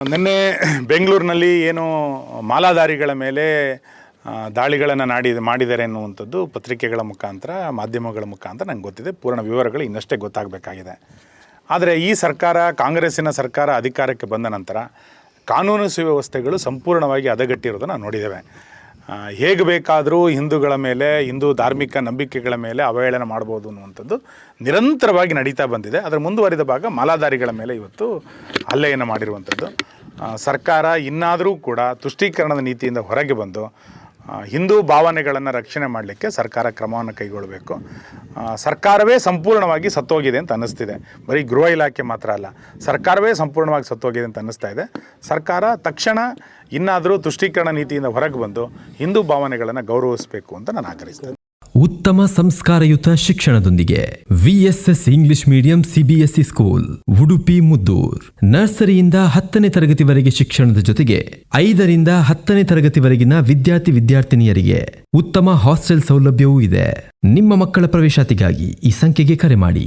ನಿನ್ನೆ ಬೆಂಗಳೂರಿನಲ್ಲಿ ಏನು ಮಾಲಾಧಾರಿಗಳ ಮೇಲೆ ದಾಳಿಗಳನ್ನು ಮಾಡಿದ್ದಾರೆ ಅನ್ನುವಂಥದ್ದು ಪತ್ರಿಕೆಗಳ ಮುಖಾಂತರ ಮಾಧ್ಯಮಗಳ ಮುಖಾಂತರ ನಂಗೆ ಗೊತ್ತಿದೆ. ಪೂರ್ಣ ವಿವರಗಳು ಇನ್ನಷ್ಟೇ ಗೊತ್ತಾಗಬೇಕಾಗಿದೆ. ಆದರೆ ಈ ಸರ್ಕಾರ, ಕಾಂಗ್ರೆಸ್ಸಿನ ಸರ್ಕಾರ ಅಧಿಕಾರಕ್ಕೆ ಬಂದ ನಂತರ ಕಾನೂನು ಸುವ್ಯವಸ್ಥೆಗಳು ಸಂಪೂರ್ಣವಾಗಿ ಹದಗೆಟ್ಟಿರೋದನ್ನು ನೋಡಿದ್ದೇವೆ. ಹೇಗೆ ಬೇಕಾದರೂ ಹಿಂದೂಗಳ ಮೇಲೆ, ಹಿಂದೂ ಧಾರ್ಮಿಕ ನಂಬಿಕೆಗಳ ಮೇಲೆ ಅವಹೇಳನ ಮಾಡ್ಬೋದು ಅನ್ನುವಂಥದ್ದು ನಿರಂತರವಾಗಿ ನಡೀತಾ ಬಂದಿದೆ. ಅದರ ಮುಂದುವರಿದ ಭಾಗ ಮಾಲಾಧಾರಿಗಳ ಮೇಲೆ ಇವತ್ತು ಹಲ್ಲೆಯನ್ನು ಮಾಡಿರುವಂಥದ್ದು. ಸರ್ಕಾರ ಇನ್ನಾದರೂ ಕೂಡ ತುಷ್ಟೀಕರಣದ ನೀತಿಯಿಂದ ಹೊರಗೆ ಬಂದು ಹಿಂದೂ ಭಾವನೆಗಳನ್ನು ರಕ್ಷಣೆ ಮಾಡಲಿಕ್ಕೆ ಸರ್ಕಾರ ಕ್ರಮವನ್ನು ಕೈಗೊಳ್ಳಬೇಕು. ಸರ್ಕಾರವೇ ಸಂಪೂರ್ಣವಾಗಿ ಸತ್ತೋಗಿದೆ ಅಂತ ಅನ್ನಿಸ್ತಿದೆ. ಬರೀ ಗೃಹ ಇಲಾಖೆ ಮಾತ್ರ ಅಲ್ಲ, ಸರ್ಕಾರವೇ ಸಂಪೂರ್ಣವಾಗಿ ಸತ್ತೋಗಿದೆ ಅಂತ ಅನ್ನಿಸ್ತಾ ಇದೆ. ಸರ್ಕಾರ ತಕ್ಷಣ ಇನ್ನಾದರೂ ತುಷ್ಟೀಕರಣ ನೀತಿಯಿಂದ ಹೊರಗೆ ಬಂದು ಹಿಂದೂ ಭಾವನೆಗಳನ್ನು ಗೌರವಿಸಬೇಕು ಅಂತ ನಾನು ಆಗ್ರಹಿಸ್ತೇನೆ. ಉತ್ತಮ ಸಂಸ್ಕಾರಯುತ ಶಿಕ್ಷಣದೊಂದಿಗೆ VSS English medium CBSE school Udupi Muddur. ನರ್ಸರಿಯಿಂದ 10ನೇ ತರಗತಿವರೆಗೆ ಶಿಕ್ಷಣದ ಜೊತೆಗೆ 5ರಿಂದ 10ನೇ ತರಗತಿವರೆಗಿನ ವಿದ್ಯಾರ್ಥಿನಿಯರಿಗೆ ಉತ್ತಮ ಹಾಸ್ಟೆಲ್ ಸೌಲಭ್ಯವೂ ಇದೆ. ನಿಮ್ಮ ಮಕ್ಕಳ ಪ್ರವೇಶಾತಿಗಾಗಿ ಈ ಸಂಖ್ಯೆಗೆ ಕರೆ ಮಾಡಿ.